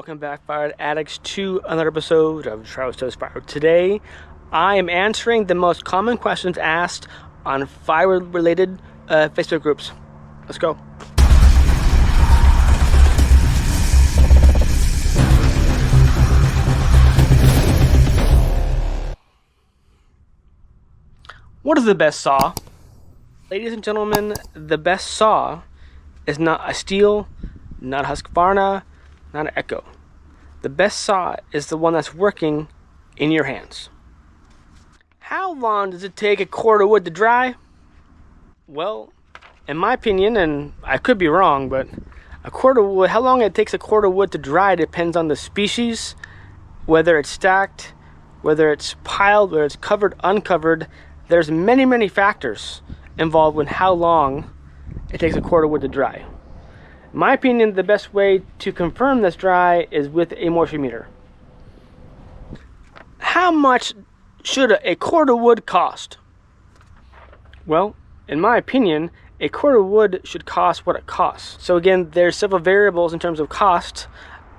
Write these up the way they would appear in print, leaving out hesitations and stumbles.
Welcome back, Fire Addicts, to another episode of Travis Does Fire. Today, I am answering the most common questions asked on fire-related Facebook groups. Let's go. What is the best saw? Ladies and gentlemen, the best saw is not a Stihl, not a Husqvarna, not an Echo. The best saw is the one that's working in your hands. How long does it take a cord of wood to dry? Well, in my opinion, and I could be wrong, but a cord of wood, how long it takes a cord of wood to dry depends on the species, whether it's stacked, whether it's piled, whether it's covered, uncovered. There's many factors involved in how long it takes a cord of wood to dry. In my opinion, the best way to confirm this dry is with a moisture meter. How much should a cord of wood cost? Well, in my opinion, a cord of wood should cost what it costs. So again, there's several variables in terms of cost.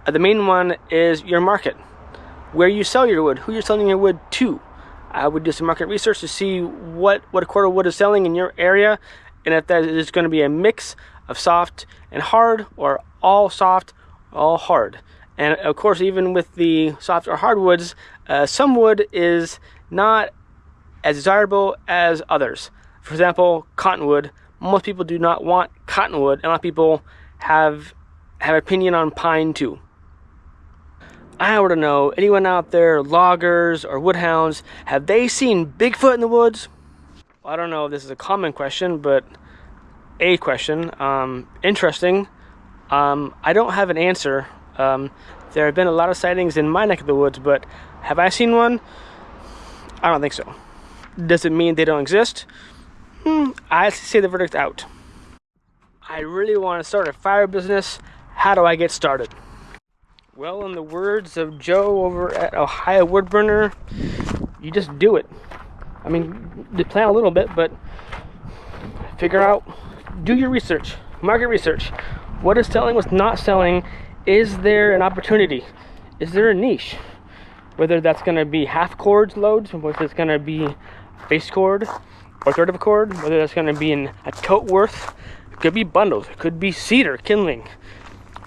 The main one is your market, where you sell your wood, who you're selling your wood to. I would do some market research to see what a cord of wood is selling in your area, and if that is going to be a mix of soft and hard, or all soft, all hard. And of course, even with the soft or hardwoods, some wood is not as desirable as others. For example, cottonwood. Most people do not want cottonwood, and a lot of people have opinion on pine too. I want to know, anyone out there, loggers or woodhounds, have they seen Bigfoot in the woods? Well, I don't know if this is a common question, but a question. Interesting. I don't have an answer. There have been a lot of sightings in my neck of the woods, but have I seen one? I don't think so. Does it mean they don't exist? I say the verdict's out. I really want to start a fire business. How do I get started? Well, in the words of Joe over at Ohio Woodburner, you just do it. I mean, you plan a little bit, but figure out, do your research, market research. What is selling, what's not selling? Is there an opportunity? Is there a niche? Whether that's going to be half cord loads, whether it's going to be base cord or third of a cord, whether that's going to be in a tote worth, it could be bundles, it could be cedar, kindling.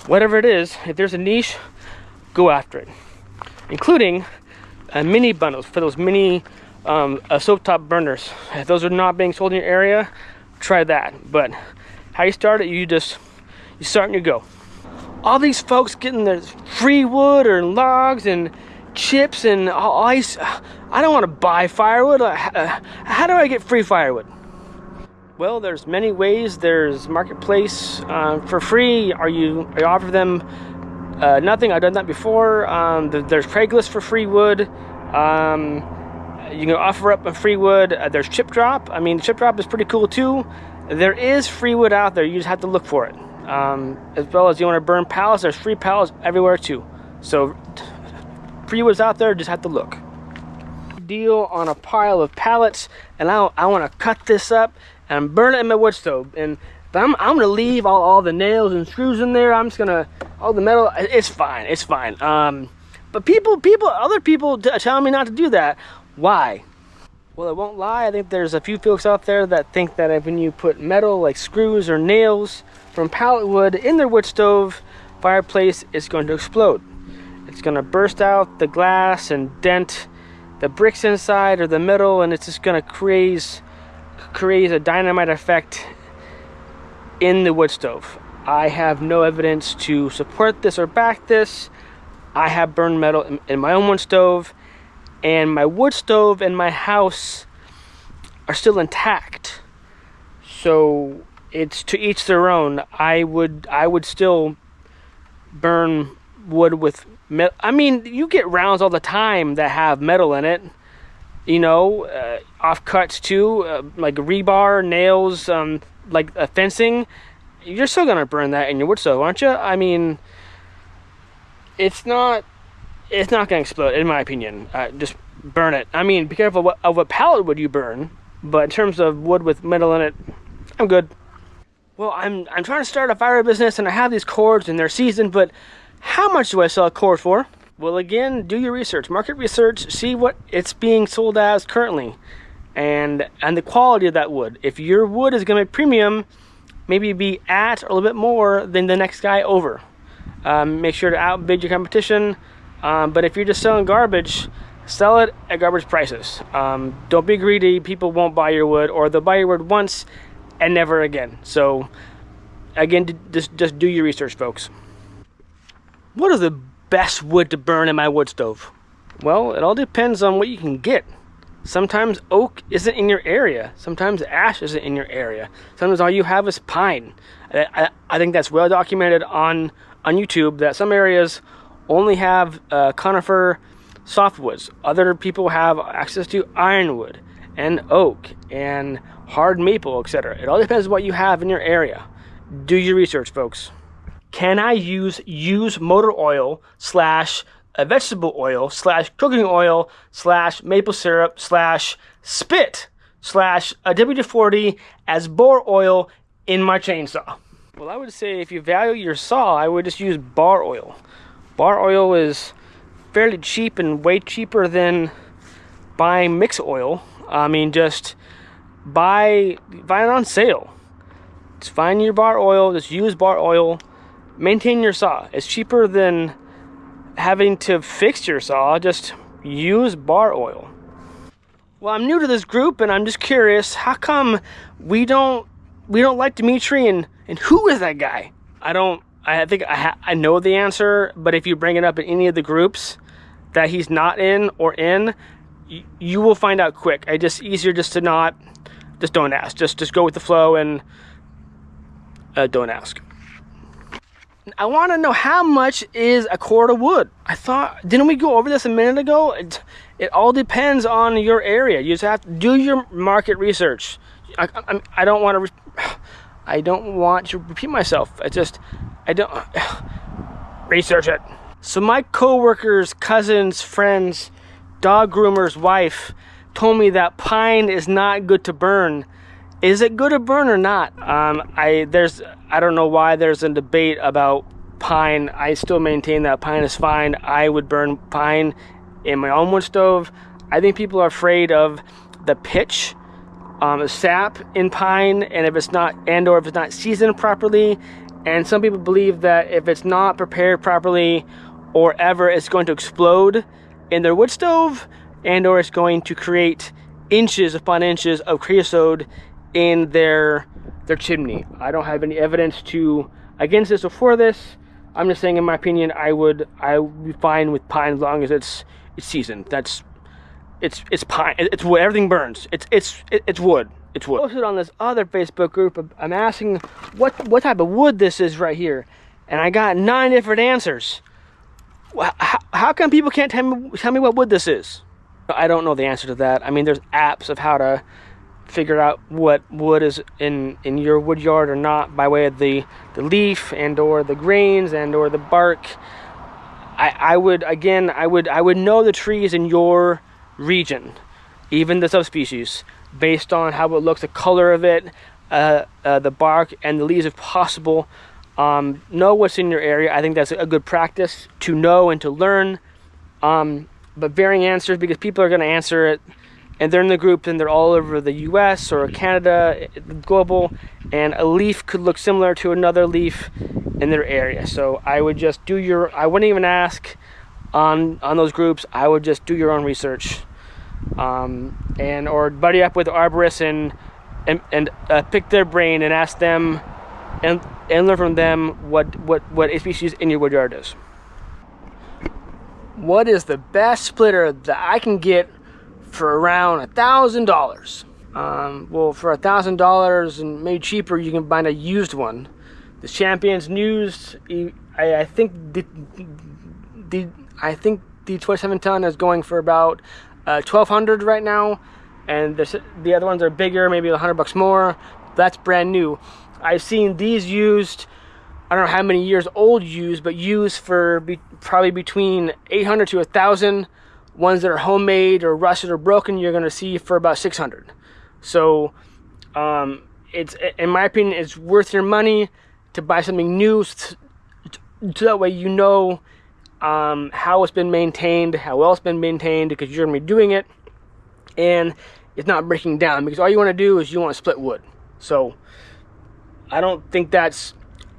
Whatever it is, if there's a niche, go after it. Including mini bundles for those mini stovetop burners. If those are not being sold in your area, try that. But how you start it, you start and you go. All these folks getting their free wood or logs and chips and all ice. I don't want to buy firewood. How do I get free firewood? Well, there's many ways. There's marketplace for free. Or you offer them nothing. I've done that before. There's Craigslist for free wood. You can offer up a free wood. There's chip drop. I mean, chip drop is pretty cool too. There is free wood out there. You just have to look for it. As well as you want to burn pallets, there's free pallets everywhere too. So free wood's out there. Just have to look. Deal on a pile of pallets, and I want to cut this up and burn it in my wood stove. And I'm gonna leave all the nails and screws in there. I'm just gonna all the metal. It's fine. It's fine. But other people telling me not to do that. Why? Well, I won't lie. I think there's a few folks out there that think that when you put metal like screws or nails from pallet wood in their wood stove fireplace, it's going to explode. It's going to burst out the glass and dent the bricks inside or the metal, and it's just going to create a dynamite effect in the wood stove. I have no evidence to support this or back this. I have burned metal in my own wood stove, and my wood stove and my house are still intact. So it's to each their own. I would still burn wood with metal. I mean, you get rounds all the time that have metal in it. You know, offcuts too, like rebar, nails, like fencing. You're still gonna burn that in your wood stove, aren't you? I mean, it's not gonna explode, in my opinion. Just burn it. I mean, be careful of what pallet wood you burn, but in terms of wood with metal in it, I'm good. Well, I'm trying to start a fire business, and I have these cords and they're seasoned, but How much do I sell a cord for? Well, again, do your research, market research, see what it's being sold as currently, and the quality of that wood. If your wood is going to be premium, maybe be at or a little bit more than the next guy over. Make sure to outbid your competition. But if you're just selling garbage, sell it at garbage prices. Don't be greedy. People won't buy your wood, or they'll buy your wood once and never again. So again, just do your research, folks. What is the best wood to burn in my wood stove? Well, it all depends on what you can get. Sometimes oak isn't in your area. Sometimes ash isn't in your area. Sometimes all you have is pine. I think that's well documented on YouTube, that some areas only have conifer softwoods. Other people have access to ironwood and oak and hard maple, etc. It all depends on what you have in your area. Do your research, folks. Can I use used motor oil / vegetable oil / cooking oil / maple syrup / spit / WD-40 as bar oil in my chainsaw? Well, I would say if you value your saw, I would just use bar oil. Bar oil is fairly cheap and way cheaper than buying mix oil. I mean, just buy it on sale. Just find your bar oil, just use bar oil. Maintain your saw. It's cheaper than having to fix your saw. Just use bar oil. Well, I'm new to this group and I'm just curious, how come we don't like Dimitri, and who is that guy? I think I know the answer, but if you bring it up in any of the groups that he's not in or in, you will find out quick. It's just easier just to don't ask. Just go with the flow and don't ask. I want to know, how much is a cord of wood? Didn't we go over this a minute ago? It all depends on your area. You just have to do your market research. I don't want to repeat myself. I don't research it. So my coworkers, cousins, friends, dog groomer's wife told me that pine is not good to burn. Is it good to burn or not? I don't know why there's a debate about pine. I still maintain that pine is fine. I would burn pine in my own wood stove. I think people are afraid of the pitch, sap in pine, and if it's not seasoned properly. And some people believe that if it's not prepared properly or ever, it's going to explode in their wood stove, and or it's going to create inches upon inches of creosote in their chimney. I don't have any evidence against this or for this. I'm just saying, in my opinion, I would be fine with pine as long as it's seasoned. It's pine. It's wood. Everything burns. It's wood. It's wood. I posted on this other Facebook group. I'm asking what type of wood this is right here, and I got 9 different answers. How come people can't tell me what wood this is? I don't know the answer to that. I mean, there's apps of how to figure out what wood is in your wood yard or not by way of the leaf and or the grains and or the bark. I would know the trees in your region, even the subspecies, based on how it looks, the color of it, the bark and the leaves if possible. Know what's in your area. I think that's a good practice to know and to learn. But varying answers, because people are going to answer it, and they're in the group and they're all over the US or Canada, global, and a leaf could look similar to another leaf in their area. So I would just I wouldn't even ask on those groups. I would just do your own research, or buddy up with arborists and pick their brain and ask them and learn from them what a species in your wood yard is. What is the best splitter that I can get for around $1,000? Well, for $1,000 and maybe cheaper, you can find a used one. The Champion's used. I think the 27-ton is going for about $1,200 right now, and the other ones are bigger, maybe $100 more. That's brand new. I've seen these used. I don't know how many years old used, but used for probably between $800 to $1,000. Ones that are homemade or rusted or broken, you're going to see for about $600. So, it's, in my opinion, it's worth your money to buy something new so that way you know how it's been maintained, how well it's been maintained, because you're going to be doing it, and it's not breaking down, because all you want to do is you want to split wood. So I don't think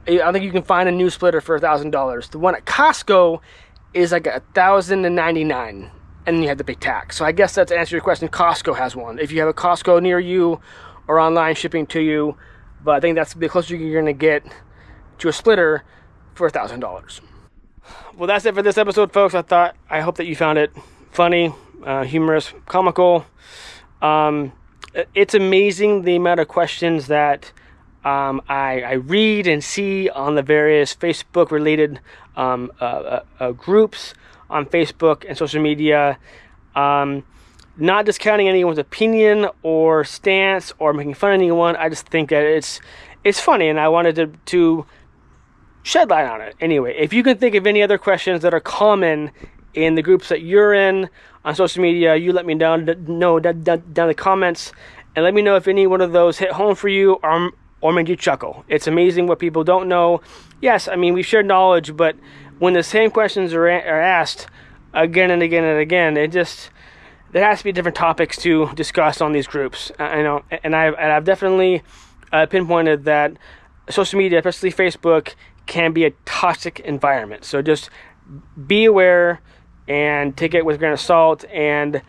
you can find a new splitter for $1,000. The one at Costco is like $1,099, and then you have to pay tax. So I guess that's to answer your question. Costco has one. If you have a Costco near you or online shipping to you, but I think that's the closest you're going to get to a splitter for $1,000. Well, that's it for this episode, folks. I hope that you found it funny, humorous, comical. It's amazing the amount of questions that I read and see on the various Facebook related groups on Facebook and social media. Not discounting anyone's opinion or stance or making fun of anyone. I just think that it's funny, and I wanted to shed light on it. Anyway, if you can think of any other questions that are common in the groups that you're in on social media, you let me know down in the comments, and let me know if any one of those hit home for you or made you chuckle. It's amazing what people don't know. Yes, I mean, we share knowledge, but when the same questions are asked again and again and again, there has to be different topics to discuss on these groups. I know, and I've definitely pinpointed that social media, especially Facebook, can be a toxic environment. So just be aware and take it with a grain of salt, and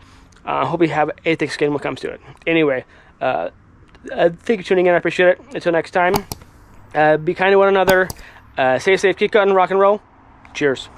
hope you have a thick skin when it comes to it. Anyway, thank you for tuning in. I appreciate it. Until next time, be kind to one another. Stay safe, keep cutting, rock and roll. Cheers.